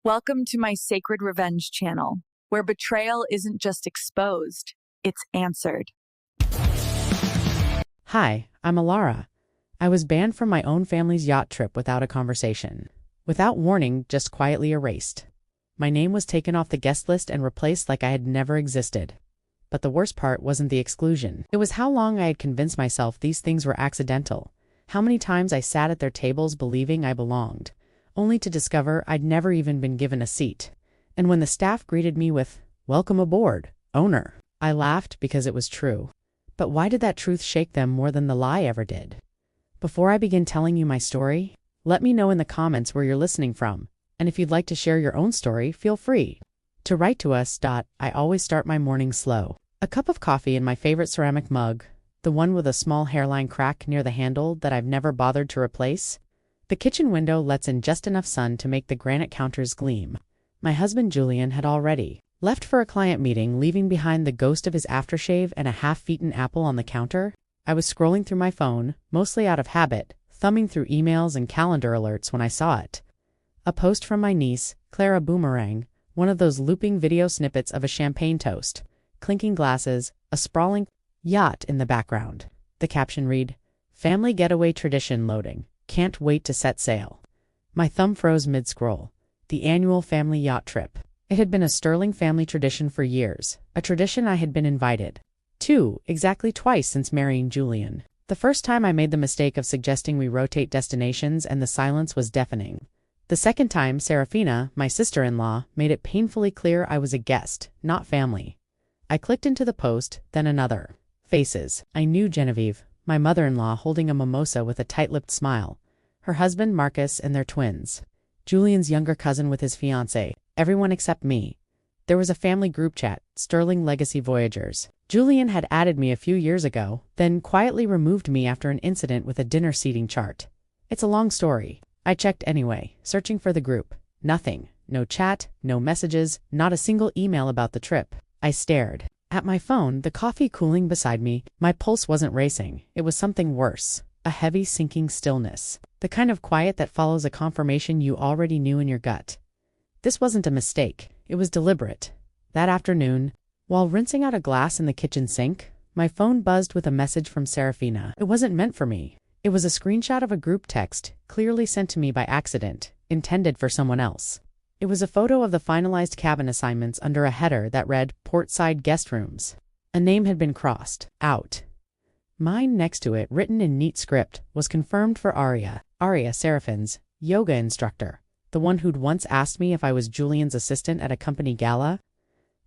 Welcome to my Sacred Revenge channel, where betrayal isn't just exposed, it's answered. Hi, I'm Alara. I was banned from my own family's yacht trip without a conversation. Without warning, just quietly erased. My name was taken off the guest list and replaced like I had never existed. But the worst part wasn't the exclusion. It was how long I had convinced myself these things were accidental. How many times I sat at their tables believing I belonged, only to discover I'd never even been given a seat. And when the staff greeted me with, "Welcome aboard, owner," I laughed because it was true. But why did that truth shake them more than the lie ever did? Before I begin telling you my story, let me know in the comments where you're listening from, and if you'd like to share your own story, feel free to write to us. I always start my morning slow. A cup of coffee in my favorite ceramic mug, the one with a small hairline crack near the handle that I've never bothered to replace. The kitchen window lets in just enough sun to make the granite counters gleam. My husband Julian had already left for a client meeting, leaving behind the ghost of his aftershave and a half-eaten apple on the counter. I was scrolling through my phone, mostly out of habit, thumbing through emails and calendar alerts when I saw it. A post from my niece, Clara Boomerang, one of those looping video snippets of a champagne toast, clinking glasses, a sprawling yacht in the background. The caption read, "Family getaway tradition loading. Can't wait to set sail." My thumb froze mid-scroll. The annual family yacht trip. It had been a sterling family tradition for years, a tradition I had been invited to exactly twice since marrying Julian. The first time I made the mistake of suggesting we rotate destinations and the silence was deafening. The second time, Serafina, my sister-in-law, made it painfully clear I was a guest, not family. I clicked into the post, then another. Faces. I knew Genevieve, my mother-in-law, holding a mimosa with a tight-lipped smile. Her husband, Marcus, and their twins. Julian's younger cousin with his fiancée. Everyone except me. There was a family group chat, Sterling Legacy Voyagers. Julian had added me a few years ago, then quietly removed me after an incident with a dinner seating chart. It's a long story. I checked anyway, searching for the group. Nothing. No chat, no messages, not a single email about the trip. I stared at my phone, the coffee cooling beside me. My pulse wasn't racing. It was something worse. A heavy, sinking stillness. The kind of quiet that follows a confirmation you already knew in your gut. This wasn't a mistake. It was deliberate. That afternoon, while rinsing out a glass in the kitchen sink, my phone buzzed with a message from Serafina. It wasn't meant for me. It was a screenshot of a group text, clearly sent to me by accident, intended for someone else. It was a photo of the finalized cabin assignments under a header that read, "Portside Guest Rooms." A name had been crossed out. Mine next to it, written in neat script, was confirmed for Aria Serafin's yoga instructor, the one who'd once asked me if I was Julian's assistant at a company gala.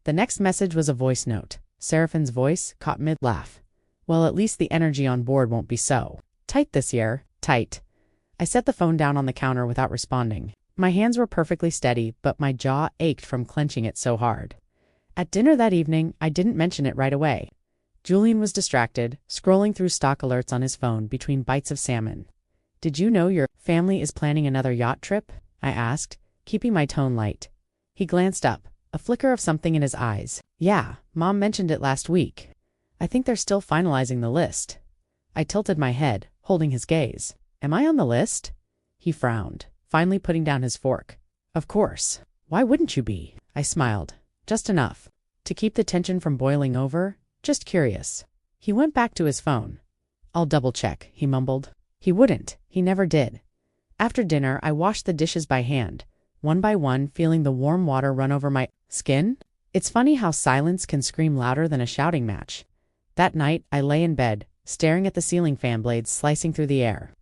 The next message was a voice note. Serafin's voice caught mid-laugh. "Well, at least the energy on board won't be so tight this year." Tight. I set the phone down on the counter without responding. My hands were perfectly steady, but my jaw ached from clenching it so hard. At dinner that evening, I didn't mention it right away. Julian was distracted, scrolling through stock alerts on his phone between bites of salmon. "Did you know your family is planning another yacht trip?" I asked, keeping my tone light. He glanced up, a flicker of something in his eyes. "Yeah, Mom mentioned it last week. I think they're still finalizing the list." I tilted my head, holding his gaze. "Am I on the list?" He frowned, finally putting down his fork. "Of course. Why wouldn't you be?" I smiled. Just enough to keep the tension from boiling over. Just curious. He went back to his phone. "I'll double-check," he mumbled. He wouldn't. He never did. After dinner, I washed the dishes by hand, one by one, feeling the warm water run over my skin. It's funny how silence can scream louder than a shouting match. That night, I lay in bed, staring at the ceiling fan blades slicing through the air.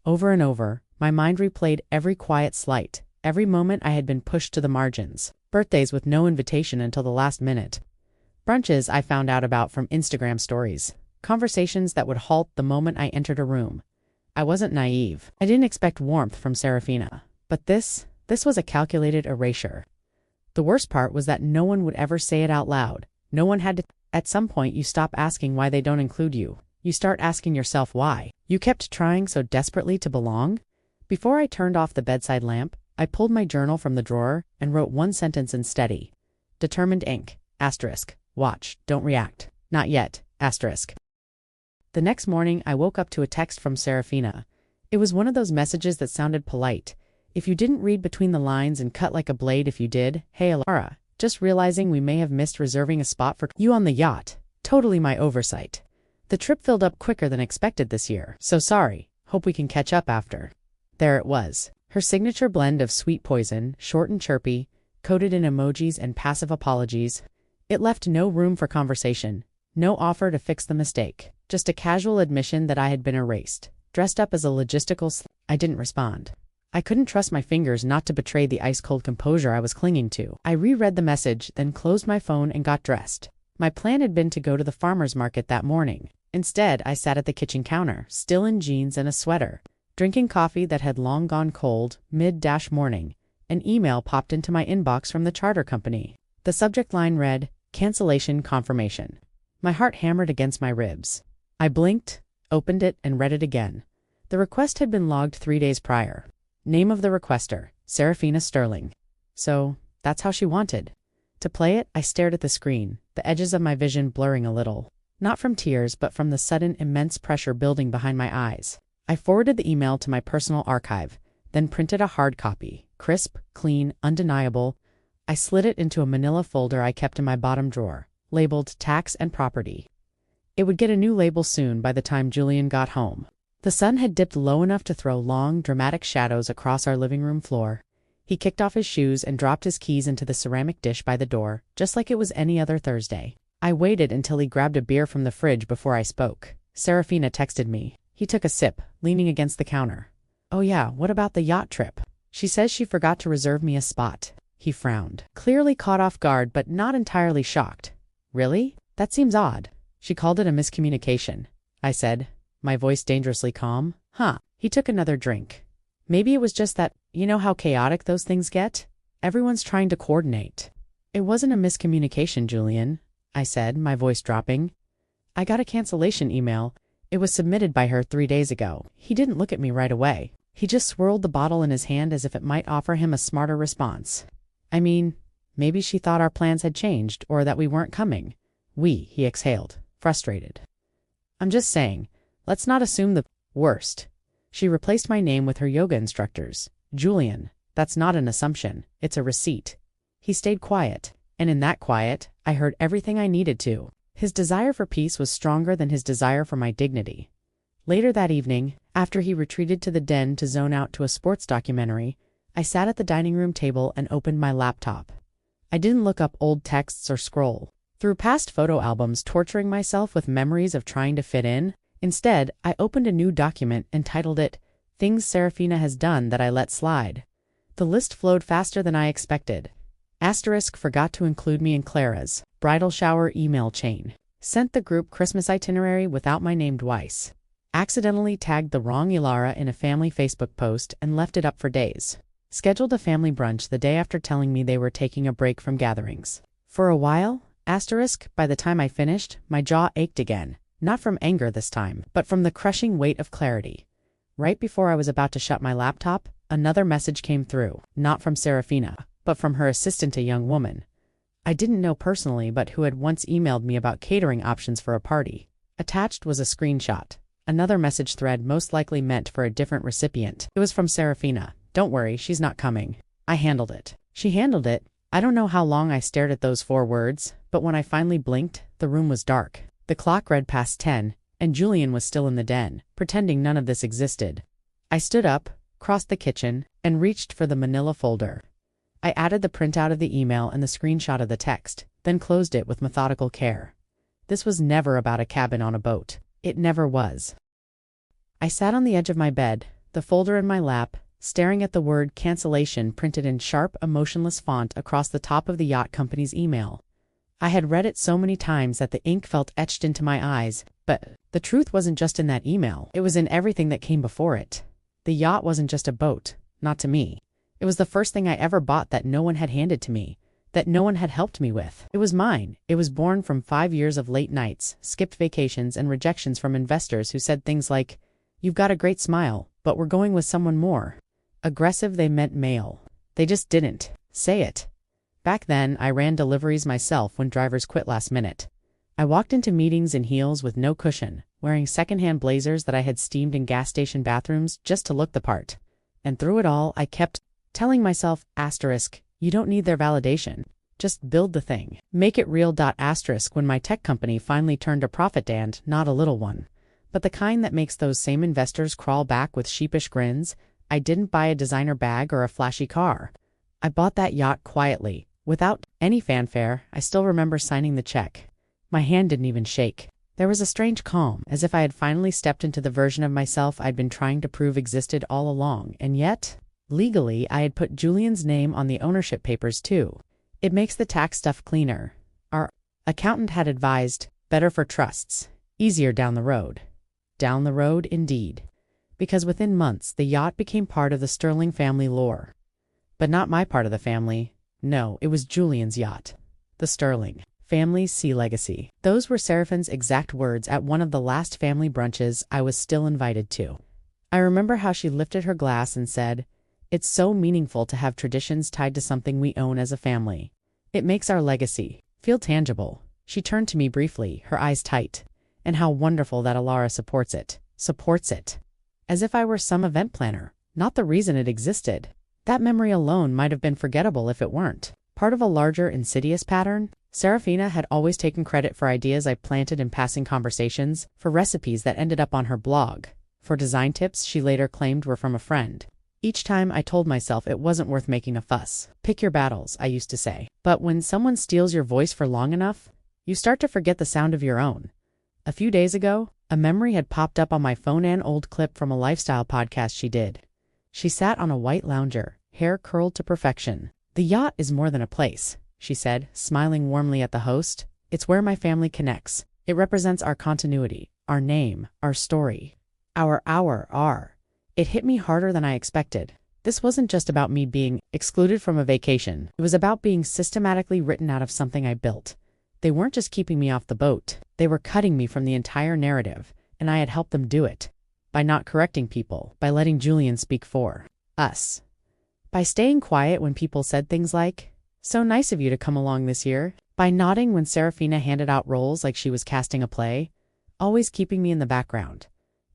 Over and over, my mind replayed every quiet slight, every moment I had been pushed to the margins. Birthdays with no invitation until the last minute. Brunches I found out about from Instagram stories. Conversations that would halt the moment I entered a room. I wasn't naive. I didn't expect warmth from Serafina. But this was a calculated erasure. The worst part was that no one would ever say it out loud. No one had to. At some point, you stop asking why they don't include you. You start asking yourself why. You kept trying so desperately to belong. Before I turned off the bedside lamp, I pulled my journal from the drawer and wrote one sentence in steady. Determined ink. Asterisk. Watch. Don't react. Not yet. Asterisk. The next morning, I woke up to a text from Serafina. It was one of those messages that sounded polite. If you didn't read between the lines and cut like a blade if you did, hey Laura, just realizing we may have missed reserving a spot for you on the yacht. Totally my oversight. The trip filled up quicker than expected this year, so sorry. Hope we can catch up after. There it was. Her signature blend of sweet poison, short and chirpy, coded in emojis and passive apologies. It left no room for conversation, no offer to fix the mistake, just a casual admission that I had been erased, dressed up as a logistical I didn't respond. I couldn't trust my fingers not to betray the ice-cold composure I was clinging to. I reread the message, then closed my phone and got dressed. My plan had been to go to the farmer's market that morning. Instead, I sat at the kitchen counter, still in jeans and a sweater, drinking coffee that had long gone cold, mid-morning. An email popped into my inbox from the charter company. The subject line read, "Cancellation confirmation." My heart hammered against my ribs. I blinked, opened it, and read it again. The request had been logged 3 days prior. Name of the requester, Serafina Sterling. So, that's how she wanted. To play it, I stared at the screen, the edges of my vision blurring a little. Not from tears, but from the sudden immense pressure building behind my eyes. I forwarded the email to my personal archive, then printed a hard copy, crisp, clean, undeniable. I slid it into a manila folder I kept in my bottom drawer, labeled Tax and Property. It would get a new label soon by the time Julian got home. The sun had dipped low enough to throw long, dramatic shadows across our living room floor. He kicked off his shoes and dropped his keys into the ceramic dish by the door, just like it was any other Thursday. I waited until he grabbed a beer from the fridge before I spoke. Serafina texted me. He took a sip, leaning against the counter. "Oh yeah, what about the yacht trip? She says she forgot to reserve me a spot." He frowned, clearly caught off guard but not entirely shocked. "Really? That seems odd." "She called it a miscommunication," I said, my voice dangerously calm. "Huh." He took another drink. "Maybe it was just that, you know how chaotic those things get? Everyone's trying to coordinate." "It wasn't a miscommunication, Julian," I said, my voice dropping. "I got a cancellation email. It was submitted by her 3 days ago." He didn't look at me right away. He just swirled the bottle in his hand as if it might offer him a smarter response. "I mean, maybe she thought our plans had changed or that we weren't coming." He exhaled, frustrated. "I'm just saying, let's not assume the worst. She replaced my name with her yoga instructor's. Julian, that's not an assumption, it's a receipt." He stayed quiet, and in that quiet, I heard everything I needed to. His desire for peace was stronger than his desire for my dignity. Later that evening, after he retreated to the den to zone out to a sports documentary, I sat at the dining room table and opened my laptop. I didn't look up old texts or scroll through past photo albums torturing myself with memories of trying to fit in. Instead, I opened a new document and titled it, "Things Serafina Has Done That I Let Slide." The list flowed faster than I expected. Asterisk forgot to include me in Clara's bridal shower email chain. Sent the group Christmas itinerary without my name twice. Accidentally tagged the wrong Ilara in a family Facebook post and left it up for days. Scheduled a family brunch the day after telling me they were taking a break from gatherings. For a while, asterisk, by the time I finished, my jaw ached again. Not from anger this time, but from the crushing weight of clarity. Right before I was about to shut my laptop, another message came through, not from Serafina, but from her assistant, a young woman I didn't know personally but who had once emailed me about catering options for a party. Attached was a screenshot. Another message thread most likely meant for a different recipient. It was from Serafina. "Don't worry, she's not coming. I handled it." She handled it. I don't know how long I stared at those 4 words, but when I finally blinked, the room was dark. The clock read past 10, and Julian was still in the den, pretending none of this existed. I stood up, crossed the kitchen, and reached for the manila folder. I added the printout of the email and the screenshot of the text, then closed it with methodical care. This was never about a cabin on a boat. It never was. I sat on the edge of my bed, the folder in my lap, staring at the word cancellation printed in sharp, emotionless font across the top of the yacht company's email. I had read it so many times that the ink felt etched into my eyes, but the truth wasn't just in that email. It was in everything that came before it. The yacht wasn't just a boat, not to me. It was the first thing I ever bought that no one had handed to me, that no one had helped me with. It was mine. It was born from 5 years of late nights, skipped vacations, and rejections from investors who said things like, "You've got a great smile, but we're going with someone more." Aggressive, they meant male. They just didn't say it. Back then, I ran deliveries myself when drivers quit last minute. I walked into meetings in heels with no cushion, wearing secondhand blazers that I had steamed in gas station bathrooms just to look the part. And through it all, I kept telling myself, you don't need their validation. Just build the thing. Make it real. When my tech company finally turned a profit, and not a little one, but the kind that makes those same investors crawl back with sheepish grins, I didn't buy a designer bag or a flashy car. I bought that yacht quietly, without any fanfare. I still remember signing the check. My hand didn't even shake. There was a strange calm, as if I had finally stepped into the version of myself I'd been trying to prove existed all along, and yet, legally, I had put Julian's name on the ownership papers too. It makes the tax stuff cleaner. Our accountant had advised, better for trusts, easier down the road. Down the road, indeed. Because within months, the yacht became part of the Sterling family lore. But not my part of the family. No, it was Julian's yacht. The Sterling family's sea legacy. Those were Seraphine's exact words at one of the last family brunches I was still invited to. I remember how she lifted her glass and said, "It's so meaningful to have traditions tied to something we own as a family. It makes our legacy feel tangible." She turned to me briefly, her eyes tight. "And how wonderful that Alara supports it. As if I were some event planner, not the reason it existed. That memory alone might have been forgettable if it weren't. Part of a larger, insidious pattern. Serafina had always taken credit for ideas I planted in passing conversations, for recipes that ended up on her blog, for design tips she later claimed were from a friend. Each time I told myself it wasn't worth making a fuss. Pick your battles, I used to say. But when someone steals your voice for long enough, you start to forget the sound of your own. A few days ago, a memory had popped up on my phone, an old clip from a lifestyle podcast she did. She sat on a white lounger, hair curled to perfection. "The yacht is more than a place," she said, smiling warmly at the host. "It's where my family connects. It represents our continuity, our name, our story. Our. It hit me harder than I expected. This wasn't just about me being excluded from a vacation. It was about being systematically written out of something I built. They weren't just keeping me off the boat. They were cutting me from the entire narrative, and I had helped them do it. By not correcting people, by letting Julian speak for us. By staying quiet when people said things like, 'So nice of you to come along this year.' By nodding when Serafina handed out roles like she was casting a play, always keeping me in the background.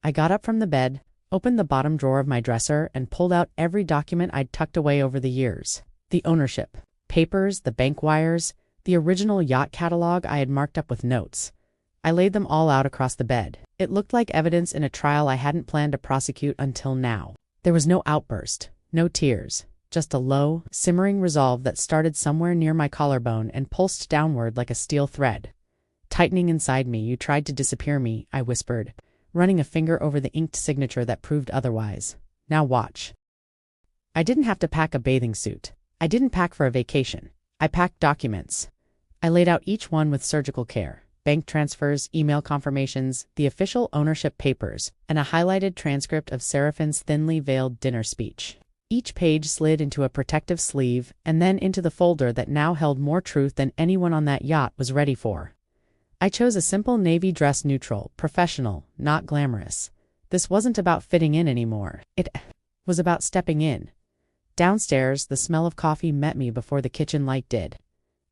I got up from the bed, opened the bottom drawer of my dresser, and pulled out every document I'd tucked away over the years. The ownership papers, the bank wires, the original yacht catalog I had marked up with notes. I laid them all out across the bed. It looked like evidence in a trial I hadn't planned to prosecute until now. There was no outburst, no tears, just a low, simmering resolve that started somewhere near my collarbone and pulsed downward like a steel thread. Tightening inside me, "You tried to disappear me," I whispered, running a finger over the inked signature that proved otherwise. "Now watch." I didn't have to pack a bathing suit. I didn't pack for a vacation. I packed documents. I laid out each one with surgical care. Bank transfers, email confirmations, the official ownership papers, and a highlighted transcript of Seraphine's thinly veiled dinner speech. Each page slid into a protective sleeve and then into the folder that now held more truth than anyone on that yacht was ready for. I chose a simple navy dress, neutral, professional, not glamorous. This wasn't about fitting in anymore. It was about stepping in. Downstairs, the smell of coffee met me before the kitchen light did.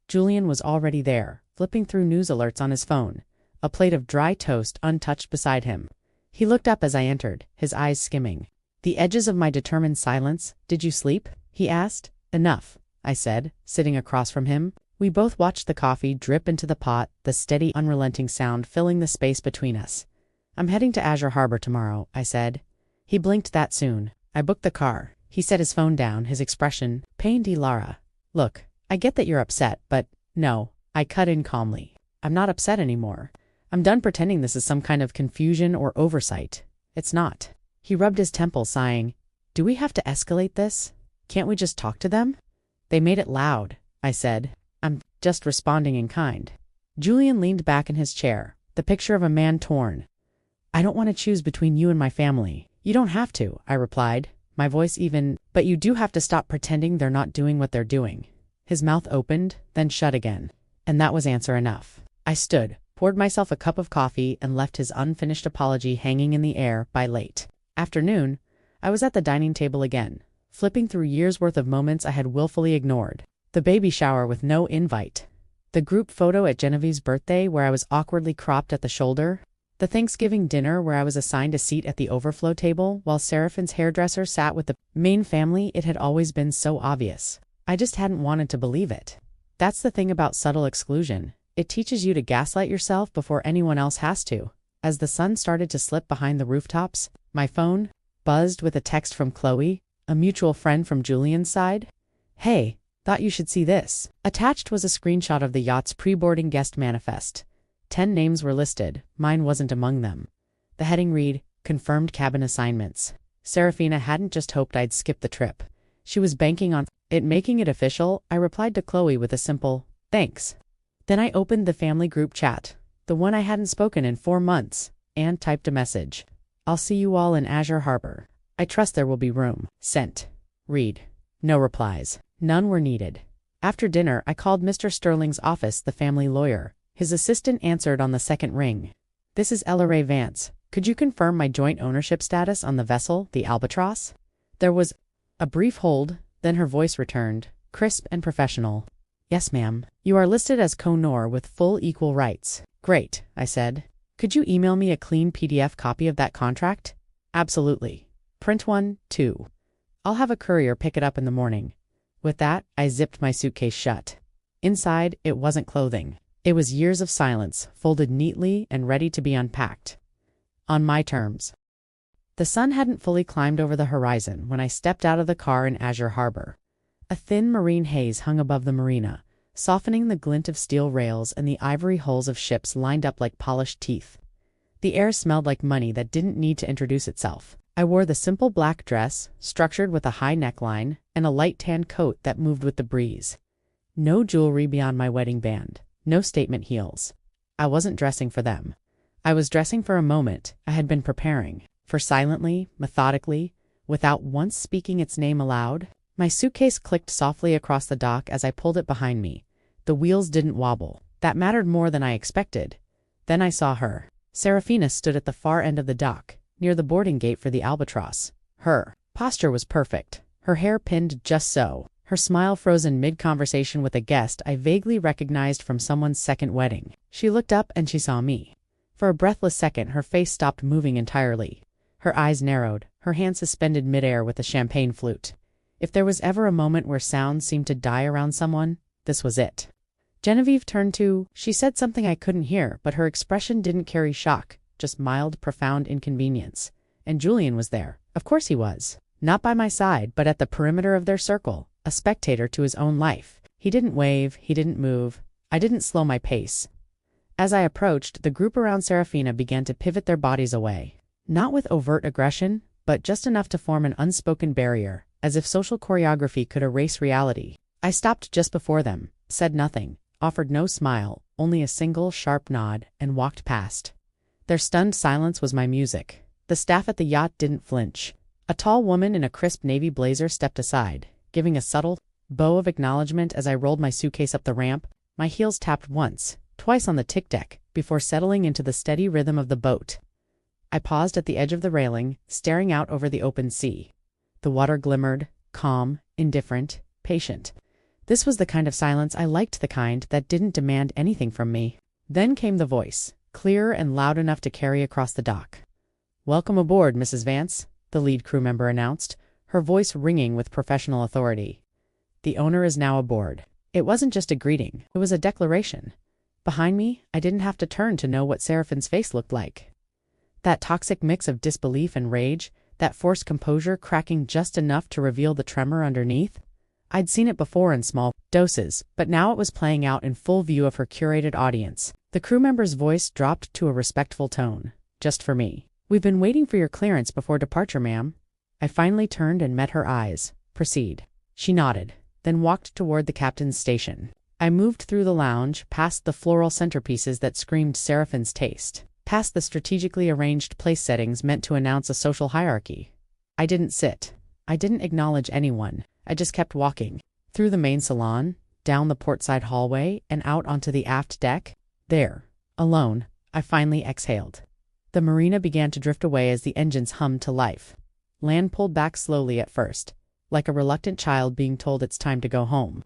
Julian was already there, flipping through news alerts on his phone, a plate of dry toast untouched beside him. He looked up as I entered, his eyes skimming the edges of my determined silence. "Did you sleep?" he asked. "Enough," I said, sitting across from him. We both watched the coffee drip into the pot, the steady, unrelenting sound filling the space between us. "I'm heading to Azure Harbor tomorrow," I said. He blinked. "That soon?" "I booked the car." He set his phone down, his expression pained. "Lara, look, I get that you're upset, but no," I cut in calmly. "I'm not upset anymore. I'm done pretending this is some kind of confusion or oversight. It's not." He rubbed his temples, sighing. "Do we have to escalate this? Can't we just talk to them?" "They made it loud," I said. "I'm just responding in kind." Julian leaned back in his chair, the picture of a man torn. "I don't want to choose between you and my family." "You don't have to," I replied, my voice even, "but you do have to stop pretending they're not doing what they're doing." His mouth opened, then shut again. And that was answer enough. I stood, poured myself a cup of coffee, and left his unfinished apology hanging in the air. By late afternoon, I was at the dining table again, flipping through years' worth of moments I had willfully ignored. The baby shower with no invite. The group photo at Genevieve's birthday where I was awkwardly cropped at the shoulder. The Thanksgiving dinner where I was assigned a seat at the overflow table while Seraphine's hairdresser sat with the main family, it had always been so obvious. I just hadn't wanted to believe it. That's the thing about subtle exclusion. It teaches you to gaslight yourself before anyone else has to. As the sun started to slip behind the rooftops, my phone buzzed with a text from Chloe, a mutual friend from Julian's side. "Hey, thought you should see this." Attached was a screenshot of the yacht's pre-boarding guest manifest. 10 names were listed. Mine wasn't among them. The heading read, "Confirmed cabin assignments." Serafina hadn't just hoped I'd skip the trip. She was banking on it making it official. I replied to Chloe with a simple, "Thanks." Then I opened the family group chat, the one I hadn't spoken in 4 months, and typed a message. "I'll see you all in Azure Harbor. I trust there will be room." Sent. Read. No replies. None were needed. After dinner, I called Mr. Sterling's office, the family lawyer. His assistant answered on the second ring. "This is Ella Ray Vance. Could you confirm my joint ownership status on the vessel, the Albatross?" There was a brief hold, then her voice returned, crisp and professional. "Yes, ma'am. You are listed as co-nor with full equal rights." "Great," I said. "Could you email me a clean PDF copy of that contract?" "Absolutely. Print one, too. I'll have a courier pick it up in the morning." With that, I zipped my suitcase shut. Inside, it wasn't clothing. It was years of silence, folded neatly and ready to be unpacked. On my terms. The sun hadn't fully climbed over the horizon when I stepped out of the car in Azure Harbor. A thin marine haze hung above the marina, softening the glint of steel rails and the ivory hulls of ships lined up like polished teeth. The air smelled like money that didn't need to introduce itself. I wore the simple black dress, structured with a high neckline, and a light tan coat that moved with the breeze. No jewelry beyond my wedding band. No statement heels. I wasn't dressing for them. I was dressing for a moment I had been preparing, for silently, methodically, without once speaking its name aloud. My suitcase clicked softly across the dock as I pulled it behind me. The wheels didn't wobble. That mattered more than I expected. Then I saw her. Serafina stood at the far end of the dock, near the boarding gate for the Albatross. Her posture was perfect, her hair pinned just so, her smile frozen mid-conversation with a guest I vaguely recognized from someone's second wedding. She looked up and she saw me. For a breathless second, her face stopped moving entirely. Her eyes narrowed, her hand suspended midair with a champagne flute. If there was ever a moment where sound seemed to die around someone, this was it. Genevieve turned to. She said something I couldn't hear, but her expression didn't carry shock, just mild, profound inconvenience. And Julian was there. Of course he was. Not by my side, but at the perimeter of their circle, a spectator to his own life. He didn't wave, he didn't move. I didn't slow my pace. As I approached, the group around Serafina began to pivot their bodies away. Not with overt aggression, but just enough to form an unspoken barrier, as if social choreography could erase reality. I stopped just before them, said nothing, offered no smile, only a single sharp nod, and walked past. Their stunned silence was my music. The staff at the yacht didn't flinch. A tall woman in a crisp navy blazer stepped aside, giving a subtle bow of acknowledgement as I rolled my suitcase up the ramp. My heels tapped once, twice on the tick deck, before settling into the steady rhythm of the boat. I paused at the edge of the railing, staring out over the open sea. The water glimmered, calm, indifferent, patient. This was the kind of silence I liked, the kind that didn't demand anything from me. Then came the voice, clear and loud enough to carry across the dock. "Welcome aboard, Mrs. Vance," the lead crew member announced, her voice ringing with professional authority. "The owner is now aboard." It wasn't just a greeting, it was a declaration. Behind me, I didn't have to turn to know what Seraphine's face looked like. That toxic mix of disbelief and rage, that forced composure cracking just enough to reveal the tremor underneath. I'd seen it before in small doses, but now it was playing out in full view of her curated audience. The crew member's voice dropped to a respectful tone. "Just for me. We've been waiting for your clearance before departure, ma'am." I finally turned and met her eyes. "Proceed." She nodded, then walked toward the captain's station. I moved through the lounge, past the floral centerpieces that screamed Seraphine's taste, past the strategically arranged place settings meant to announce a social hierarchy. I didn't sit. I didn't acknowledge anyone. I just kept walking. Through the main salon, down the portside hallway, and out onto the aft deck. There, alone, I finally exhaled. The marina began to drift away as the engines hummed to life. Land pulled back slowly at first, like a reluctant child being told it's time to go home.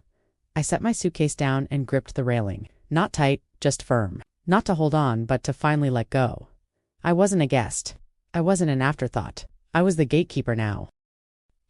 I set my suitcase down and gripped the railing. Not tight, just firm. Not to hold on, but to finally let go. I wasn't a guest. I wasn't an afterthought. I was the gatekeeper now.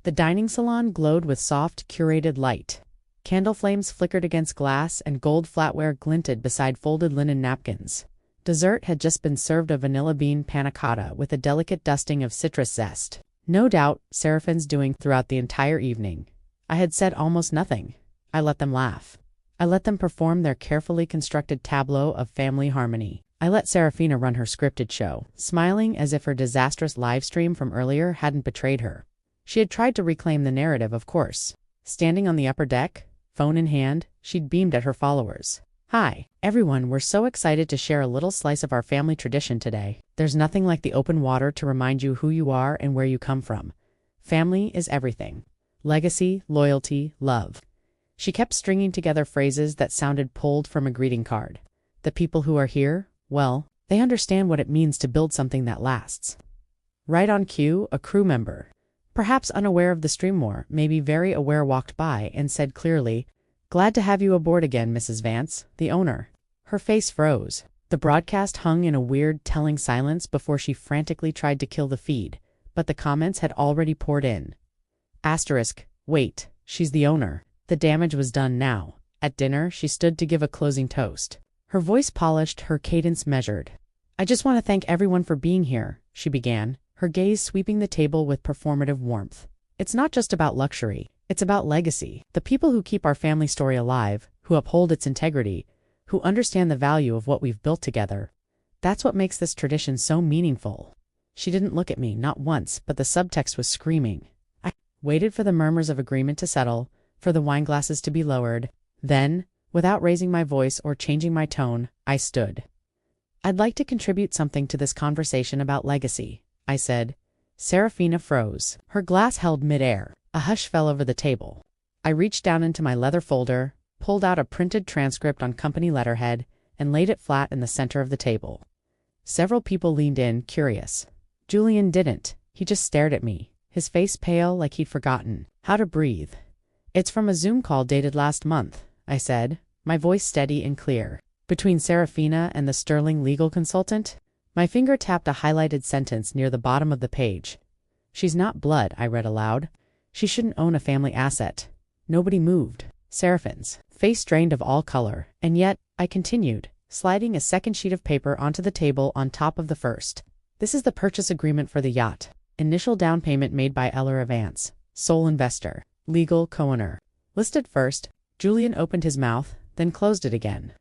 The dining salon glowed with soft, curated light. Candle flames flickered against glass and gold flatware glinted beside folded linen napkins. Dessert had just been served, a vanilla bean panna cotta with a delicate dusting of citrus zest. No doubt, Seraphine's doing throughout the entire evening. I had said almost nothing. I let them laugh. I let them perform their carefully constructed tableau of family harmony. I let Serafina run her scripted show, smiling as if her disastrous live stream from earlier hadn't betrayed her. She had tried to reclaim the narrative, of course. Standing on the upper deck, phone in hand, she'd beamed at her followers. Hi, everyone, we're so excited to share a little slice of our family tradition today. There's nothing like the open water to remind you who you are and where you come from. Family is everything. Legacy, loyalty, love. She kept stringing together phrases that sounded pulled from a greeting card. The people who are here, well, they understand what it means to build something that lasts. Right on cue, a crew member, perhaps unaware of the stream war, maybe very aware, walked by and said clearly, "Glad to have you aboard again, Mrs. Vance, the owner." Her face froze. The broadcast hung in a weird, telling silence before she frantically tried to kill the feed, but the comments had already poured in. Asterisk, wait, she's the owner. The damage was done now. At dinner, she stood to give a closing toast. Her voice polished, her cadence measured. "I just want to thank everyone for being here," she began, her gaze sweeping the table with performative warmth. "It's not just about luxury. It's about legacy. The people who keep our family story alive, who uphold its integrity, who understand the value of what we've built together. That's what makes this tradition so meaningful." She didn't look at me, not once, but the subtext was screaming. I waited for the murmurs of agreement to settle, for the wine glasses to be lowered. Then, without raising my voice or changing my tone, I stood. "I'd like to contribute something to this conversation about legacy," I said. Serafina froze. Her glass held midair. A hush fell over the table. I reached down into my leather folder, pulled out a printed transcript on company letterhead, and laid it flat in the center of the table. Several people leaned in, curious. Julian didn't. He just stared at me, his face pale like he'd forgotten how to breathe. "It's from a Zoom call dated last month," I said, my voice steady and clear. "Between Serafina and the sterling legal consultant." My finger tapped a highlighted sentence near the bottom of the page. "She's not blood," I read aloud. "She shouldn't own a family asset." Nobody moved. Seraphine's face drained of all color, and yet, I continued, sliding a second sheet of paper onto the table on top of the first. "This is the purchase agreement for the yacht. Initial down payment made by Eller Vance, sole investor, legal co-owner." Listed first, Julian opened his mouth, then closed it again.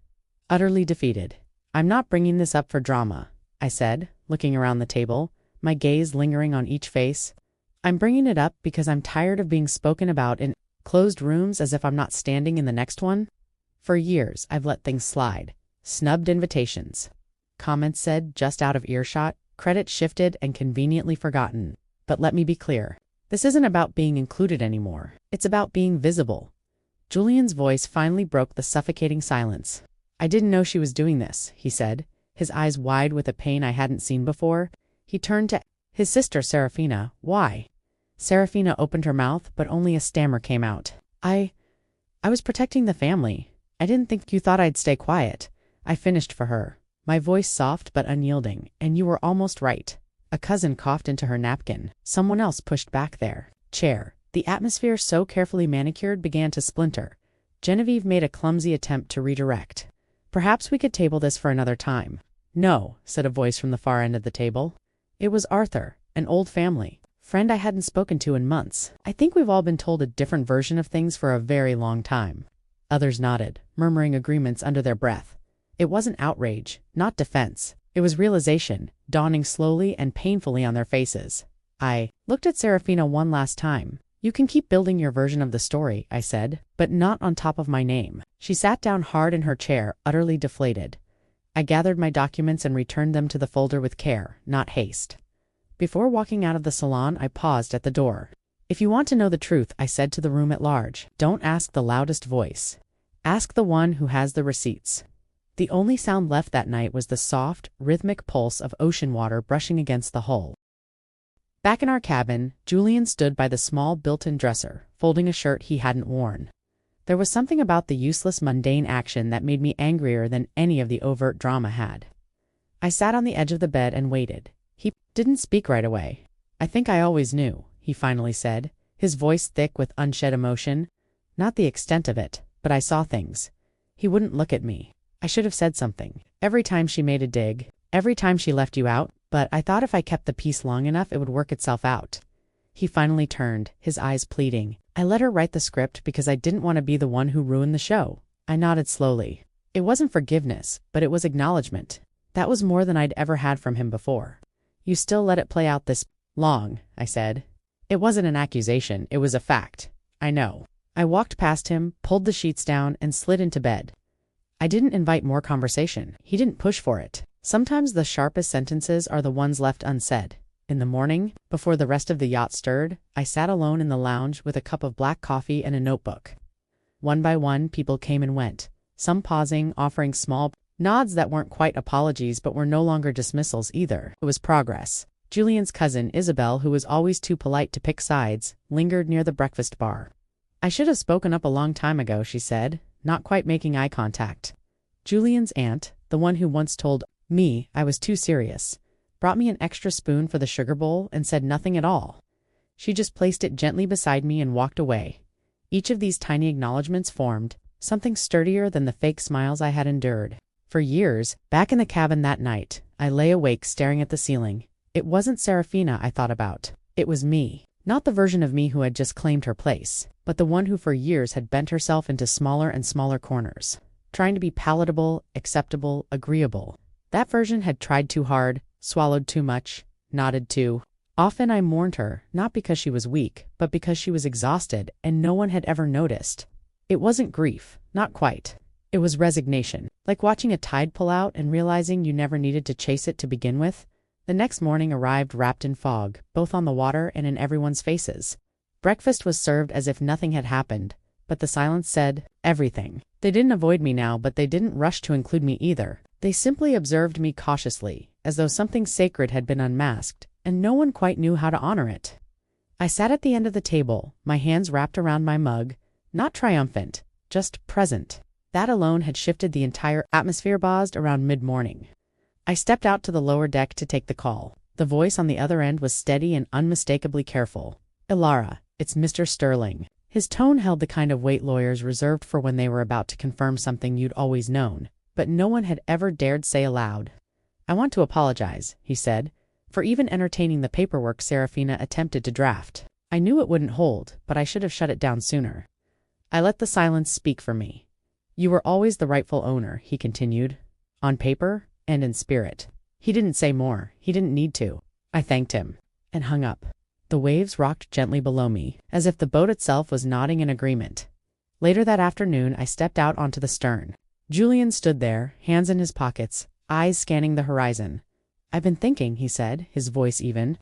Utterly defeated. "I'm not bringing this up for drama," I said, looking around the table, my gaze lingering on each face. "I'm bringing it up because I'm tired of being spoken about in closed rooms as if I'm not standing in the next one. For years, I've let things slide. Snubbed invitations. Comments said just out of earshot, credit shifted and conveniently forgotten. But let me be clear. This isn't about being included anymore. It's about being visible." Julian's voice finally broke the suffocating silence. "I didn't know she was doing this," he said, his eyes wide with a pain I hadn't seen before. He turned to his sister Serafina. "Why?" Serafina opened her mouth, but only a stammer came out. I was protecting the family. I didn't think you thought I'd stay quiet." I finished for her, my voice soft but unyielding. "And you were almost right." A cousin coughed into her napkin. Someone else pushed back their chair. The atmosphere, so carefully manicured, began to splinter. Genevieve made a clumsy attempt to redirect. "Perhaps we could table this for another time." "No," said a voice from the far end of the table. It was Arthur, an old family friend I hadn't spoken to in months. "I think we've all been told a different version of things for a very long time." Others nodded, murmuring agreements under their breath. It wasn't outrage, not defense. It was realization, dawning slowly and painfully on their faces. I looked at Serafina one last time. "You can keep building your version of the story," I said, "but not on top of my name." She sat down hard in her chair, utterly deflated. I gathered my documents and returned them to the folder with care, not haste. Before walking out of the salon, I paused at the door. "If you want to know the truth," I said to the room at large, "don't ask the loudest voice. Ask the one who has the receipts." The only sound left that night was the soft, rhythmic pulse of ocean water brushing against the hull. Back in our cabin, Julian stood by the small built-in dresser, folding a shirt he hadn't worn. There was something about the useless, mundane action that made me angrier than any of the overt drama had. I sat on the edge of the bed and waited. He didn't speak right away. "I think I always knew," he finally said, his voice thick with unshed emotion. Not the extent of it, but I saw things. He wouldn't look at me. I should have said something. Every time she made a dig, every time she left you out, but I thought if I kept the peace long enough, it would work itself out. He finally turned, his eyes pleading. I let her write the script because I didn't want to be the one who ruined the show. I nodded slowly. It wasn't forgiveness, but it was acknowledgement. That was more than I'd ever had from him before. "You still let it play out this long," I said. It wasn't an accusation, it was a fact. "I know." I walked past him, pulled the sheets down, and slid into bed. I didn't invite more conversation. He didn't push for it. Sometimes the sharpest sentences are the ones left unsaid. In the morning, before the rest of the yacht stirred, I sat alone in the lounge with a cup of black coffee and a notebook. One by one, people came and went, some pausing, offering small nods that weren't quite apologies but were no longer dismissals either. It was progress. Julian's cousin, Isabel, who was always too polite to pick sides, lingered near the breakfast bar. "I should have spoken up a long time ago," she said, not quite making eye contact. Julian's aunt, the one who once told me I was too serious, brought me an extra spoon for the sugar bowl and said nothing at all. She just placed it gently beside me and walked away. Each of these tiny acknowledgments formed something sturdier than the fake smiles I had endured. For years, back in the cabin that night, I lay awake staring at the ceiling. It wasn't Serafina I thought about. It was me. Not the version of me who had just claimed her place, but the one who for years had bent herself into smaller and smaller corners, trying to be palatable, acceptable, agreeable. That version had tried too hard, swallowed too much, nodded too. Often I mourned her, not because she was weak, but because she was exhausted and no one had ever noticed. It wasn't grief, not quite. It was resignation, like watching a tide pull out and realizing you never needed to chase it to begin with. The next morning arrived wrapped in fog, both on the water and in everyone's faces. Breakfast was served as if nothing had happened, but the silence said everything. They didn't avoid me now, but they didn't rush to include me either. They simply observed me cautiously, as though something sacred had been unmasked, and no one quite knew how to honor it. I sat at the end of the table, my hands wrapped around my mug, not triumphant, just present. That alone had shifted the entire atmosphere. Buzzed around mid-morning. I stepped out to the lower deck to take the call. The voice on the other end was steady and unmistakably careful. "Ilara, it's Mr. Sterling." His tone held the kind of weight lawyers reserved for when they were about to confirm something you'd always known, but no one had ever dared say aloud. "I want to apologize," he said, "for even entertaining the paperwork Serafina attempted to draft. I knew it wouldn't hold, but I should have shut it down sooner." I let the silence speak for me. "You were always the rightful owner," he continued, "on paper and in spirit." He didn't say more. He didn't need to. I thanked him and hung up. The waves rocked gently below me, as if the boat itself was nodding in agreement. Later that afternoon, I stepped out onto the stern. Julian stood there, hands in his pockets, eyes scanning the horizon. "I've been thinking," he said, his voice even,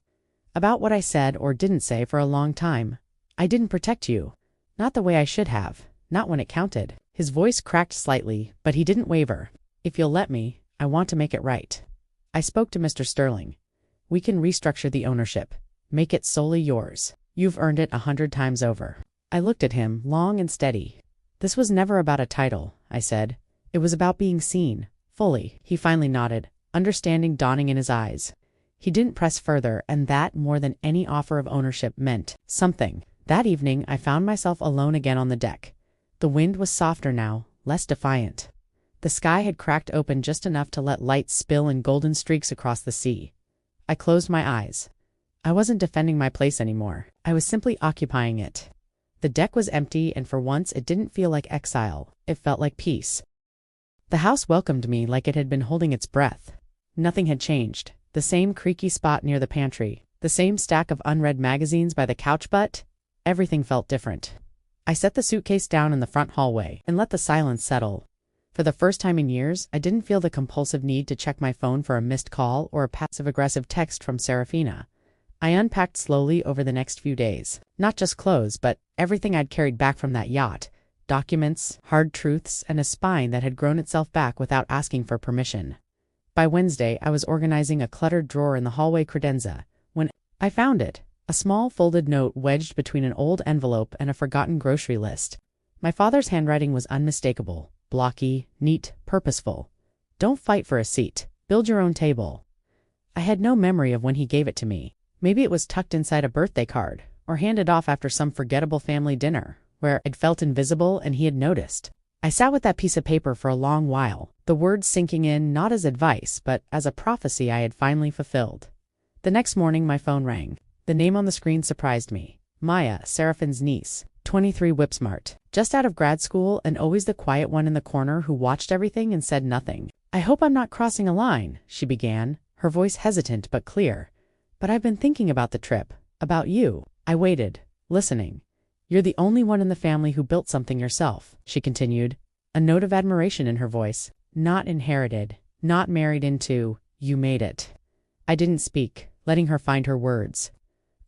"about what I said or didn't say for a long time. I didn't protect you. Not the way I should have. Not when it counted." His voice cracked slightly, but he didn't waver. "If you'll let me, I want to make it right." I spoke to Mr. Sterling. "We can restructure the ownership. Make it solely yours. You've earned it 100 times over." I looked at him, long and steady. "This was never about a title," I said. "It was about being seen, fully." He finally nodded, understanding dawning in his eyes. He didn't press further, and that, more than any offer of ownership, meant something. That evening, I found myself alone again on the deck. The wind was softer now, less defiant. The sky had cracked open just enough to let light spill in golden streaks across the sea. I closed my eyes. I wasn't defending my place anymore. I was simply occupying it. The deck was empty, and for once it didn't feel like exile. It felt like peace. The house welcomed me like it had been holding its breath. Nothing had changed. The same creaky spot near the pantry, the same stack of unread magazines by the couch, but everything felt different. I set the suitcase down in the front hallway and let the silence settle. For the first time in years, I didn't feel the compulsive need to check my phone for a missed call or a passive-aggressive text from Serafina. I unpacked slowly over the next few days. Not just clothes, but everything I'd carried back from that yacht. Documents, hard truths, and a spine that had grown itself back without asking for permission. By Wednesday, I was organizing a cluttered drawer in the hallway credenza when I found it. A small folded note wedged between an old envelope and a forgotten grocery list. My father's handwriting was unmistakable, blocky, neat, purposeful. "Don't fight for a seat. Build your own table. I had no memory of when he gave it to me. Maybe it was tucked inside a birthday card, or handed off after some forgettable family dinner, where I'd felt invisible and he had noticed. I sat with that piece of paper for a long while, the words sinking in not as advice, but as a prophecy I had finally fulfilled. The next morning my phone rang. The name on the screen surprised me. Maya, Seraphine's niece, 23, whip-smart, just out of grad school and always the quiet one in the corner who watched everything and said nothing. "I hope I'm not crossing a line," she began, her voice hesitant but clear. "But I've been thinking about the trip, about you." I waited, listening. "You're the only one in the family who built something yourself," she continued, a note of admiration in her voice. "Not inherited, not married into, you made it." I didn't speak, letting her find her words.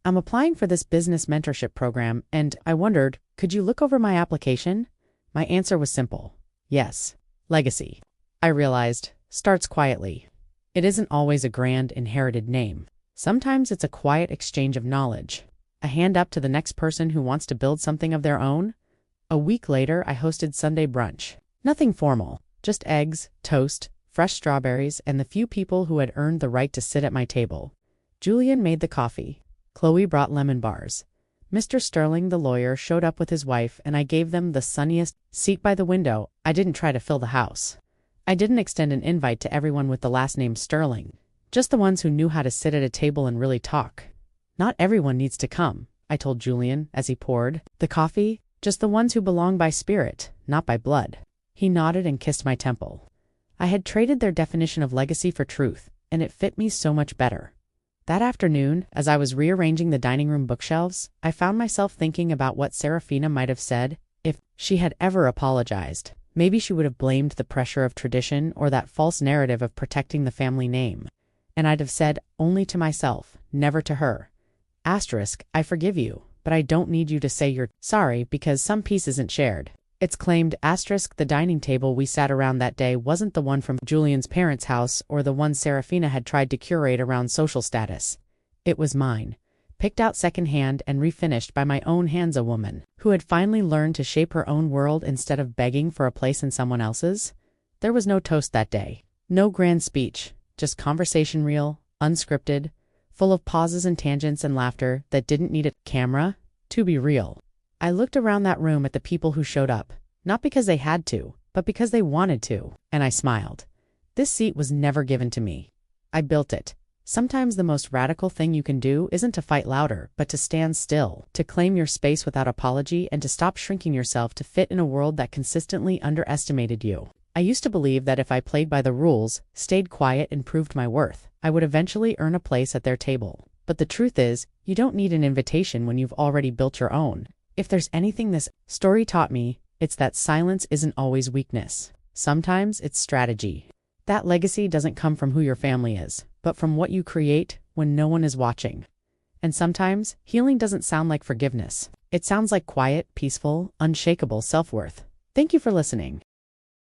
"I'm applying for this business mentorship program, and I wondered, could you look over my application?" My answer was simple. Yes. Legacy. I realized, starts quietly. It isn't always a grand inherited name. Sometimes it's a quiet exchange of knowledge. A hand up to the next person who wants to build something of their own. A week later, I hosted Sunday brunch. Nothing formal, just eggs, toast, fresh strawberries, and the few people who had earned the right to sit at my table. Julian made the coffee. Chloe brought lemon bars. Mr. Sterling, the lawyer, showed up with his wife, and I gave them the sunniest seat by the window. I didn't try to fill the house. I didn't extend an invite to everyone with the last name Sterling, just the ones who knew how to sit at a table and really talk. "Not everyone needs to come," I told Julian as he poured the coffee, "just the ones who belong by spirit, not by blood." He nodded and kissed my temple. I had traded their definition of legacy for truth, and it fit me so much better. That afternoon, as I was rearranging the dining room bookshelves, I found myself thinking about what Serafina might have said if she had ever apologized. Maybe she would have blamed the pressure of tradition or that false narrative of protecting the family name. And I'd have said only to myself, never to her. Asterisk, I forgive you, but I don't need you to say you're sorry because some piece isn't shared. It's claimed asterisk the dining table we sat around that day wasn't the one from Julian's parents' house or the one Serafina had tried to curate around social status. It was mine, picked out secondhand and refinished by my own hands, a woman who had finally learned to shape her own world instead of begging for a place in someone else's. There was no toast that day, no grand speech, just conversation real, unscripted, full of pauses and tangents and laughter that didn't need a camera to be real. I looked around that room at the people who showed up, not because they had to, but because they wanted to, and I smiled. This seat was never given to me. I built it. Sometimes the most radical thing you can do isn't to fight louder, but to stand still, to claim your space without apology, and to stop shrinking yourself to fit in a world that consistently underestimated you. I used to believe that if I played by the rules, stayed quiet, and proved my worth, I would eventually earn a place at their table. But the truth is, you don't need an invitation when you've already built your own. If there's anything this story taught me, it's that silence isn't always weakness. Sometimes it's strategy. That legacy doesn't come from who your family is, but from what you create when no one is watching. And sometimes, healing doesn't sound like forgiveness. It sounds like quiet, peaceful, unshakable self-worth. Thank you for listening.